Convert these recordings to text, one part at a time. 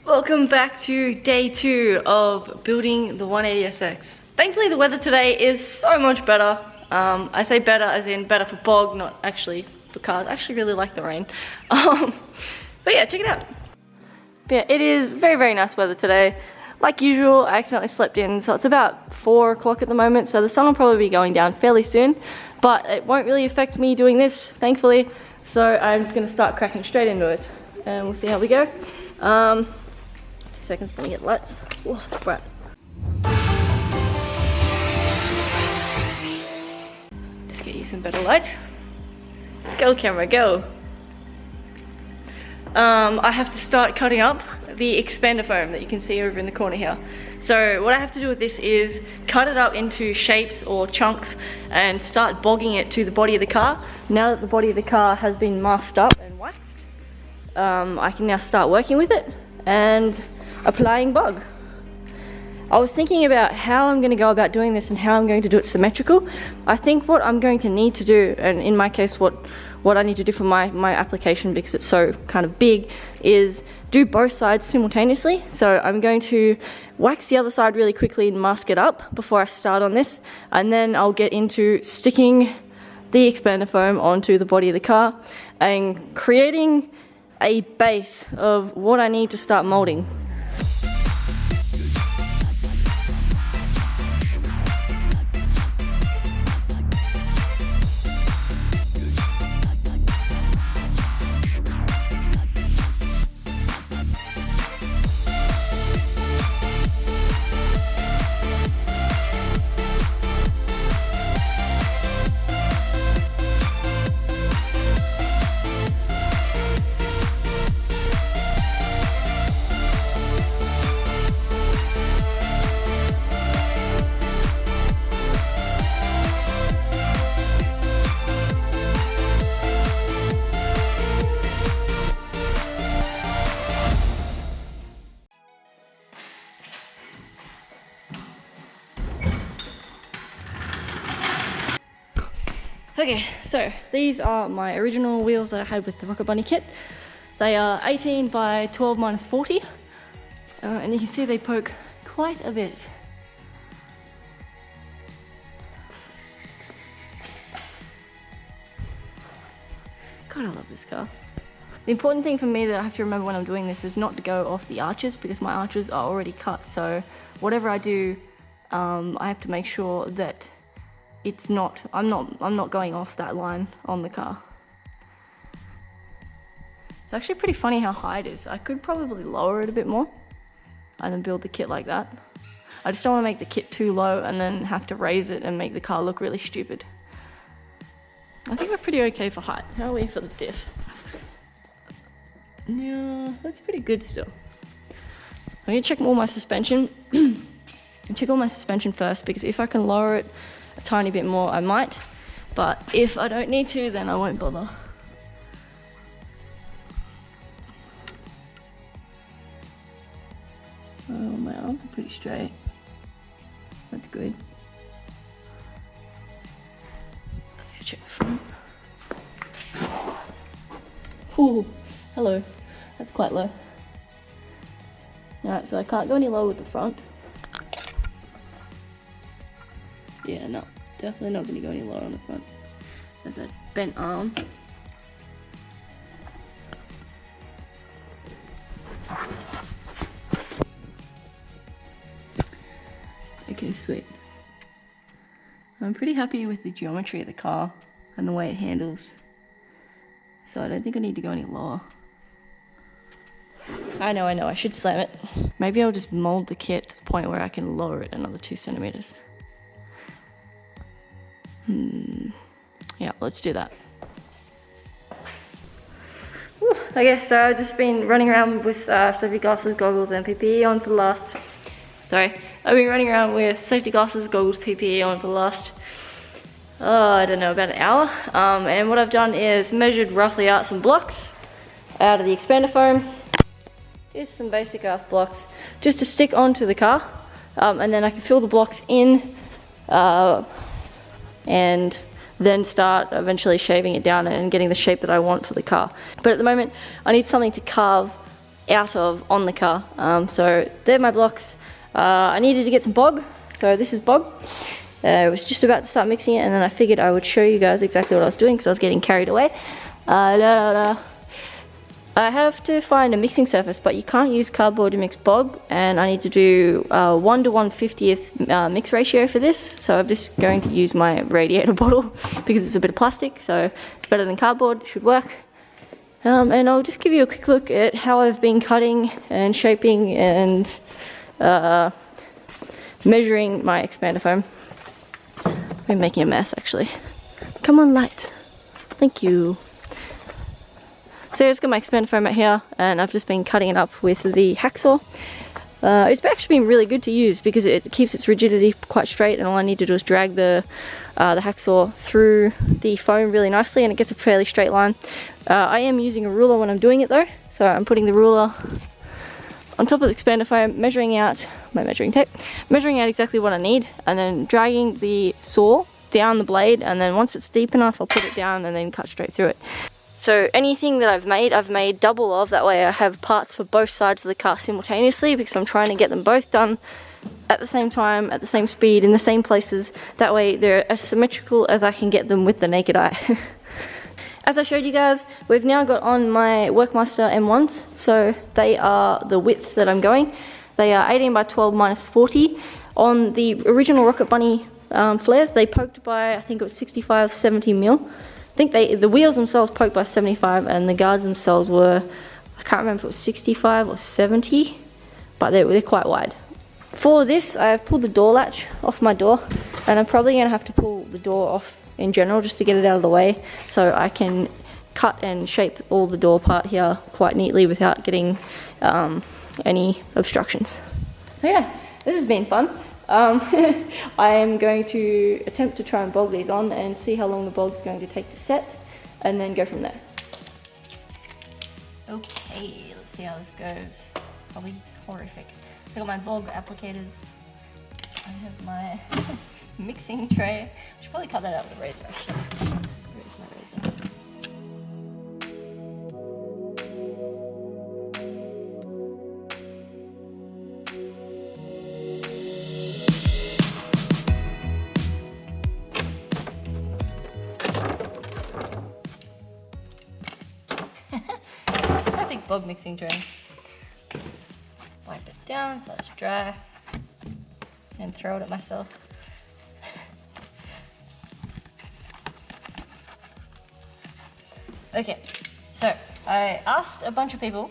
Welcome back to day 2 of building the 180SX. Thankfully the weather today is so much better. I say better as in better for bog, not actually for cars. I actually really like the rain. But yeah, check it out. But yeah, it is very, very nice weather today. Like usual, I accidentally slept in, so it's about 4 o'clock at the moment, so the sun will probably be going down fairly soon, but it won't really affect me doing this, thankfully, so I'm just going to start cracking straight into it, and we'll see how we go. 2 seconds, let me get lights. Oh, it's bright. Just get you some better light. Go camera, go. I have to start cutting up the expander foam that you can see over in the corner here. So what I have to do with this is cut it up into shapes or chunks and start bogging it to the body of the car. Now that the body of the car has been masked up and waxed, I can now start working with it and applying bog. I was thinking about how I'm going to go about doing this and how I'm going to do it symmetrical. I think what I'm going to need to do, and in my case what I need to do for my application, because it's so kind of big, is do both sides simultaneously. So I'm going to wax the other side really quickly and mask it up before I start on this, and then I'll get into sticking the expander foam onto the body of the car and creating a base of what I need to start molding. Okay, so these are my original wheels that I had with the Rocket Bunny kit. They are 18 by 12 minus 40, and you can see they poke quite a bit. God, I love this car. The important thing for me that I have to remember when I'm doing this is not to go off the arches, because my arches are already cut, so whatever I do, I have to make sure that I'm not going off that line on the car. It's actually pretty funny how high it is. I could probably lower it a bit more and then build the kit like that. I just don't want to make the kit too low and then have to raise it and make the car look really stupid. I think we're pretty okay for height. How are we for the diff? Yeah, that's pretty good still. I'm gonna check all my suspension. Check all my suspension first, because if I can lower it a tiny bit more, I might, but if I don't need to, then I won't bother. Oh, my arms are pretty straight. That's good. Okay, check the front. Ooh, hello. That's quite low. Alright, so I can't go any lower with the front. Yeah, no, definitely not going to go any lower on the front. There's that bent arm. Okay, sweet. I'm pretty happy with the geometry of the car and the way it handles, so I don't think I need to go any lower. I know, I should slam it. Maybe I'll just mold the kit to the point where I can lower it another 2 centimeters. Yeah, let's do that. Whew. Okay, so I've just been running around with safety glasses, goggles, and PPE on for the last... I've been running around with safety glasses, goggles, PPE on for the last... I don't know, about an hour. And what I've done is measured roughly out some blocks out of the expander foam. Just some basic ass blocks, just to stick onto the car. And then I can fill the blocks in, and then start eventually shaving it down and getting the shape that I want for the car. But at the moment, I need something to carve out of on the car. So they're my blocks. I needed to get some bog, so this is bog. I was just about to start mixing it, and then I figured I would show you guys exactly what I was doing because I was getting carried away. I have to find a mixing surface, but you can't use cardboard to mix bog, and I need to do 1 to 1/50th mix ratio for this. So I'm just going to use my radiator bottle because it's a bit of plastic, so it's better than cardboard, it should work. And I'll just give you a quick look at how I've been cutting and shaping and measuring my expander foam. I'm making a mess actually. Come on, light. Thank you. So I've got my expander foam right here, and I've just been cutting it up with the hacksaw. It's actually been really good to use because it keeps its rigidity quite straight, and all I need to do is drag the hacksaw through the foam really nicely, and it gets a fairly straight line. I am using a ruler when I'm doing it though, so I'm putting the ruler on top of the expander foam, measuring out my measuring tape, measuring out exactly what I need, and then dragging the saw down the blade, and then once it's deep enough I'll put it down and then cut straight through it. So anything that I've made double of, that way I have parts for both sides of the car simultaneously, because I'm trying to get them both done at the same time, at the same speed, in the same places. That way they're as symmetrical as I can get them with the naked eye. As I showed you guys, we've now got on my Workmaster M1s, so they are the width that I'm going. They are 18 by 12 minus 40. On the original Rocket Bunny flares, they poked by, I think it was 65, 70 mil. I think the wheels themselves poked by 75, and the guards themselves were, I can't remember if it was 65 or 70, but they're quite wide. For this, I've pulled the door latch off my door, and I'm probably going to have to pull the door off in general just to get it out of the way, so I can cut and shape all the door part here quite neatly without getting any obstructions. So yeah, this has been fun. I am going to attempt to try and bog these on and see how long the bog's going to take to set, and then go from there. Okay, let's see how this goes. Probably horrific. So I got my bog applicators. I have my mixing tray. I should probably cut that out with a razor actually. Where's my razor? Perfect bog mixing tray. Let's just wipe it down so it's dry and throw it at myself. Okay, so I asked a bunch of people,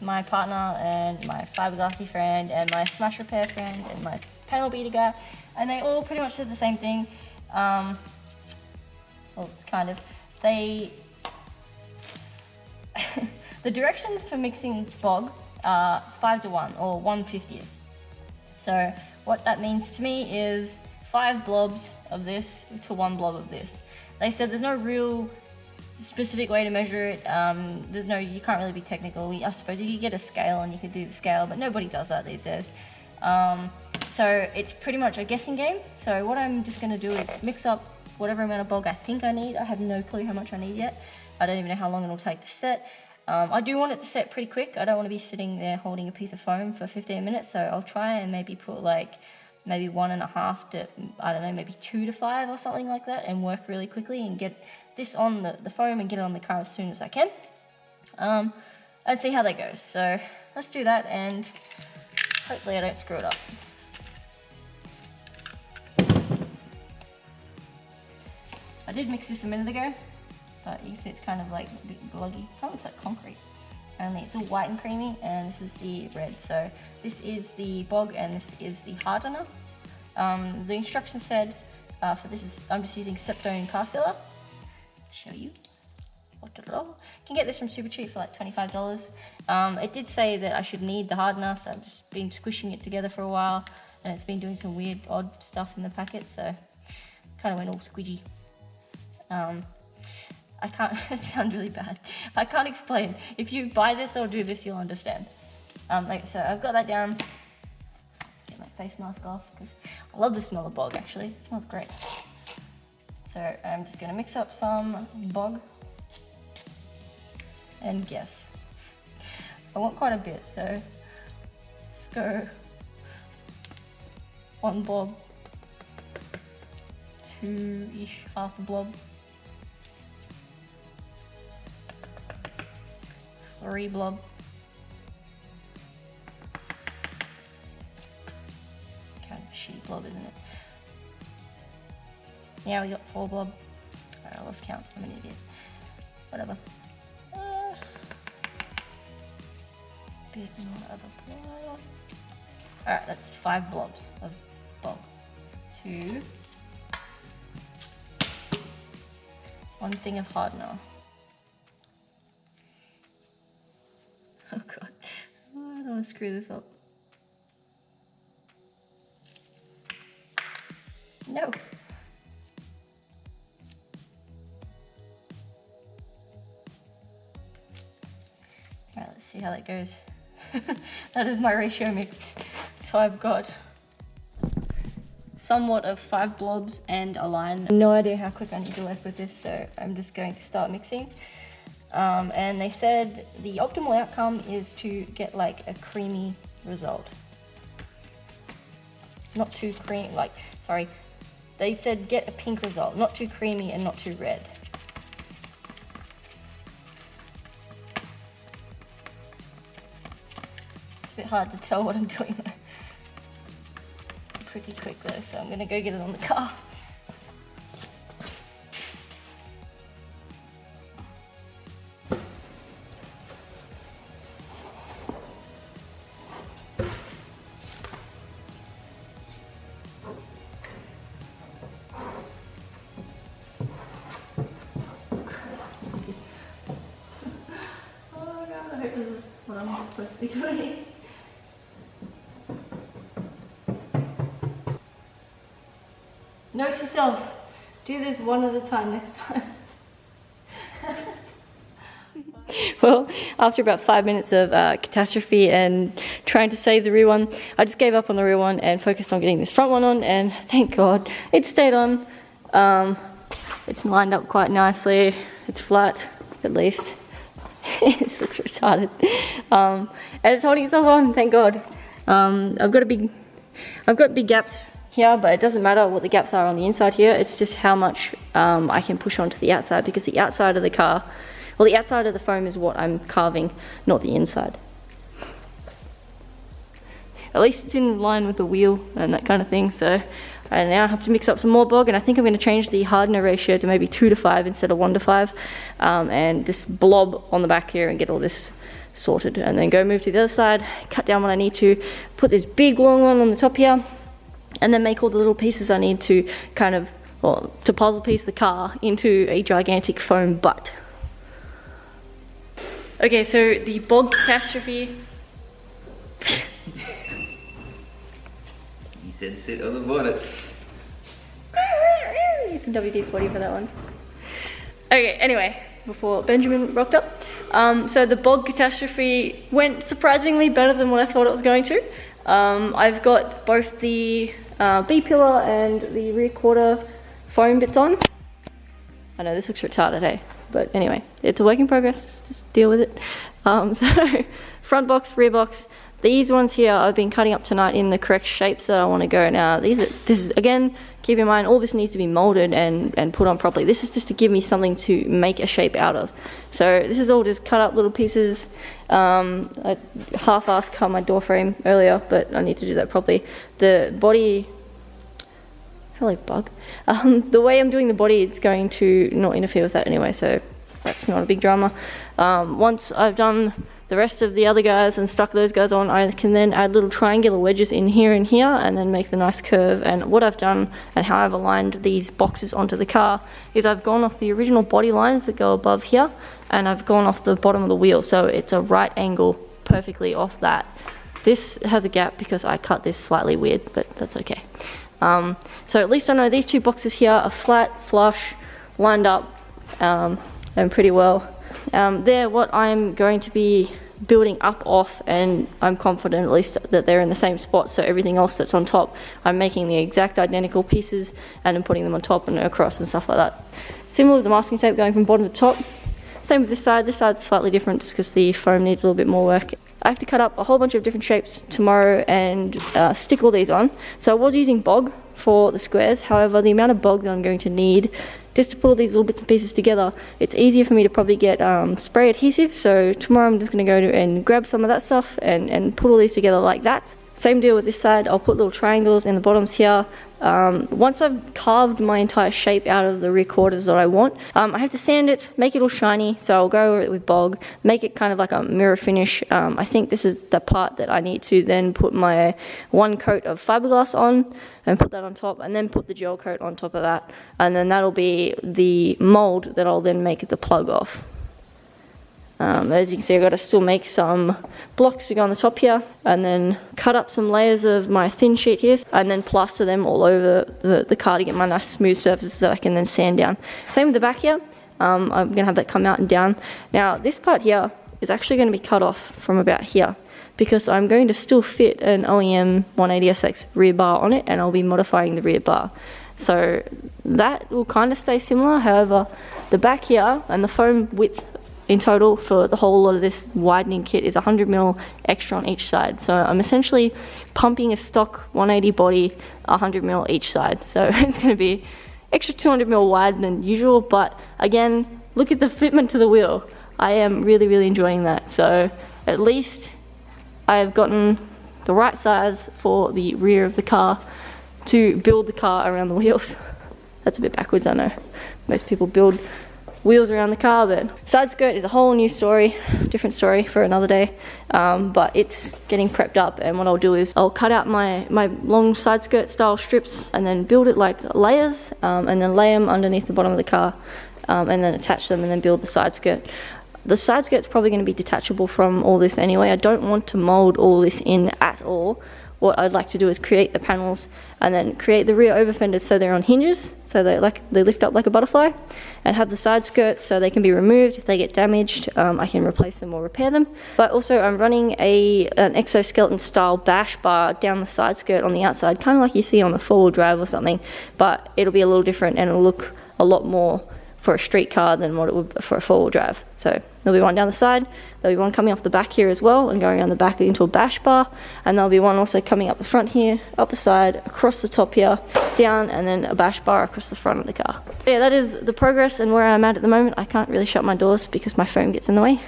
my partner and my fiberglassy friend and my smash repair friend and my panel beater guy, and they all pretty much said the same thing. Well, it's kind of, the directions for mixing bog are 5 to 1 or 1/50th. So what that means to me is 5 blobs of this to 1 blob of this. They said there's no real specific way to measure it. You can't really be technical. I suppose you could get a scale and you could do the scale, but nobody does that these days. So it's pretty much a guessing game. So what I'm just going to do is mix up whatever amount of bog I think I need. I have no clue how much I need yet. I don't even know how long it'll take to set. I do want it to set pretty quick. I don't want to be sitting there holding a piece of foam for 15 minutes, so I'll try and maybe put maybe 1.5 to, I don't know, maybe 2 to 5 or something like that, and work really quickly and get this on the foam and get it on the car as soon as I can. And see how that goes. So let's do that, and hopefully I don't screw it up. I did mix this a minute ago, but you see it's kind of like a bit gluggy. Kind of looks like concrete. Only it's all white and creamy, and this is the red. So this is the bog and this is the hardener. The instructions said for this is, I'm just using septon car filler. Show you. You can get this from Super Cheap for like $25. It did say that I should need the hardener, so I've just been squishing it together for a while, and it's been doing some weird, odd stuff in the packet, so kind of went all squidgy. I can't, it sounds really bad. I can't explain. If you buy this or do this, you'll understand. So I've got that down. Get my face mask off, because I love the smell of bog actually. It smells great. So I'm just gonna mix up some bog. And guess. I want quite a bit, so let's go 1 blob, 2-ish, half a blob, 3 blob, kind of a shitty blob, isn't it? Now we got 4 blob. I lost count, I'm an idiot. Whatever. Bit more of a blob. Alright, that's 5 blobs of bog. 2. 1 thing of hardener. Oh god. Oh, I don't want to screw this up. No. Alright, let's see how that goes. That is my ratio mix. So I've got somewhat of 5 blobs and a line. No idea how quick I need to work with this, so I'm just going to start mixing. And they said the optimal outcome is to get like a creamy result. Not too creamy, like, sorry. They said get a pink result, not too creamy and not too red. It's a bit hard to tell what I'm doing though. Pretty quick though, so I'm gonna go get it on the car. I hope this is what I'm supposed to be doing. Note to self, do this one at a time next time. Well, after about 5 minutes of catastrophe and trying to save the rear one, I just gave up on the rear one and focused on getting this front one on, and thank God it stayed on. It's lined up quite nicely. It's flat, at least. This looks retarded. And it's holding itself on, thank God. I've got big gaps here, but it doesn't matter what the gaps are on the inside here. It's just how much I can push onto the outside, because the outside of the car, well, the outside of the foam is what I'm carving, not the inside. At least it's in line with the wheel and that kind of thing. So I now have to mix up some more bog, and I think I'm going to change the hardener ratio to maybe 2 to 5 instead of 1 to 5, and just blob on the back here and get all this sorted, and then go move to the other side, cut down what I need to, put this big long one on the top here, and then make all the little pieces I need to kind of, well, to puzzle piece the car into a gigantic foam butt. Okay, so the bog catastrophe. He said sit on the bonnet. Some WD-40 for that one. Okay, anyway, before Benjamin rocked up. So the bog catastrophe went surprisingly better than what I thought it was going to. I've got both the B-pillar and the rear quarter foam bits on. I know this looks retarded, hey? But anyway, it's a work in progress, just deal with it. So front box, rear box. These ones here I've been cutting up tonight in the correct shapes that I want to go. Now this is again, keep in mind all this needs to be molded and put on properly. This is just to give me something to make a shape out of. So this is all just cut up little pieces. I half-assed cut my door frame earlier, but I need to do that properly. The body, hello bug. The way I'm doing the body, it's going to not interfere with that anyway, so that's not a big drama. Once I've done the rest of the other guys and stuck those guys on, I can then add little triangular wedges in here and here, and then make the nice curve. And what I've done and how I've aligned these boxes onto the car is I've gone off the original body lines that go above here, and I've gone off the bottom of the wheel, so it's a right angle perfectly off that. This has a gap because I cut this slightly weird, but that's okay. So at least I know these two boxes here are flat, flush, lined up, and pretty well. They're what I'm going to be building up off, and I'm confident at least that they're in the same spot, so everything else that's on top, I'm making the exact identical pieces and then putting them on top and across and stuff like that. Similar with the masking tape, going from bottom to top. Same with this side's slightly different just because the foam needs a little bit more work. I have to cut up a whole bunch of different shapes tomorrow and stick all these on. So I was using bog for the squares, however the amount of bog that I'm going to need just to put all these little bits and pieces together, it's easier for me to probably get spray adhesive. So tomorrow I'm just going to go and grab some of that stuff and put all these together like that. Same deal with this side, I'll put little triangles in the bottoms here. Once I've carved my entire shape out of the rear quarters that I want, I have to sand it, make it all shiny, so I'll go over it with bog, make it kind of like a mirror finish. I think this is the part that I need to then put my one coat of fiberglass on and put that on top, and then put the gel coat on top of that, and then that'll be the mold that I'll then make the plug off. As you can see, I've got to still make some blocks to go on the top here, and then cut up some layers of my thin sheet here, and then plaster them all over the car to get my nice smooth surfaces that I can then sand down. Same with the back here. I'm going to have that come out and down. Now this part here is actually going to be cut off from about here, because I'm going to still fit an OEM 180SX rear bar on it, and I'll be modifying the rear bar. So that will kind of stay similar. However, the back here and the foam width in total for the whole lot of this widening kit is 100mm extra on each side. So I'm essentially pumping a stock 180 body 100mm each side. So it's going to be extra 200mm wide than usual, but again, look at the fitment to the wheel. I am really, really enjoying that. So at least I have gotten the right size for the rear of the car to build the car around the wheels. That's a bit backwards, I know. Most people build wheels around the car, but side skirt is a whole new story, different story for another day. But it's getting prepped up, and what I'll do is I'll cut out my long side skirt style strips and then build it like layers, and then lay them underneath the bottom of the car, and then attach them and then build the side skirt. The side skirt's probably going to be detachable from all this anyway. I don't want to mold all this in at all. What I'd like to do is create the panels and then create the rear over fenders so they're on hinges, so they lift up like a butterfly, and have the side skirts so they can be removed if they get damaged. I can replace them or repair them. But also I'm running an exoskeleton style bash bar down the side skirt on the outside, kind of like you see on a four-wheel drive or something, but it'll be a little different and it'll look a lot more for a street car than what it would for a four-wheel drive. So there'll be one down the side, there'll be one coming off the back here as well and going around the back into a bash bar, and there'll be one also coming up the front here, up the side, across the top here, down, and then a bash bar across the front of the car. Yeah, that is the progress and where I'm at the moment. I can't really shut my doors because my phone gets in the way.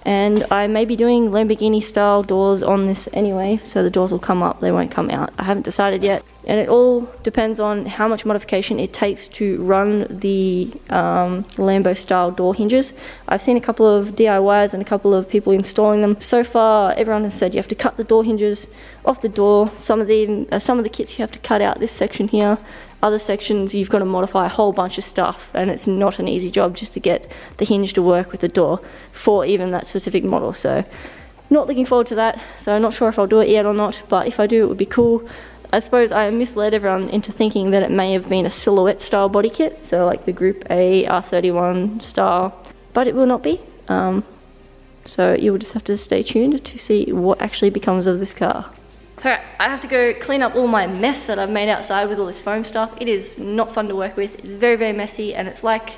And I may be doing Lamborghini style doors on this anyway, so the doors will come up, they won't come out. I haven't decided yet, and it all depends on how much modification it takes to run the Lambo style door hinges. I've seen a couple of DIYs and a couple of people installing them. So far everyone has said you have to cut the door hinges off the door. Some of the kits you have to cut out this section here. Other sections you've got to modify a whole bunch of stuff, and it's not an easy job just to get the hinge to work with the door for even that specific model. So not looking forward to that, so I'm not sure if I'll do it yet or not, but if I do it would be cool. I suppose I misled everyone into thinking that it may have been a silhouette style body kit, so like the Group A R31 style, but it will not be. So you will just have to stay tuned to see what actually becomes of this car. Alright, I have to go clean up all my mess that I've made outside with all this foam stuff. It is not fun to work with. It's very, very messy, and it's like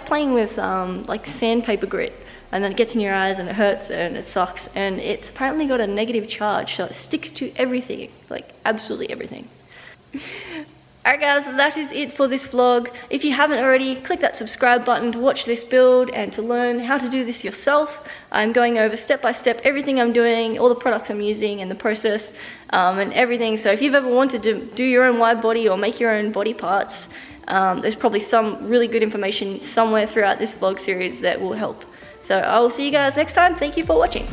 playing with like sandpaper grit, and then it gets in your eyes and it hurts and it sucks, and it's apparently got a negative charge, so it sticks to everything, like absolutely everything. Alright guys, that is it for this vlog. If you haven't already, click that subscribe button to watch this build and to learn how to do this yourself. I'm going over step by step everything I'm doing, all the products I'm using and the process and everything. So if you've ever wanted to do your own wide body or make your own body parts, there's probably some really good information somewhere throughout this vlog series that will help. So I will see you guys next time. Thank you for watching.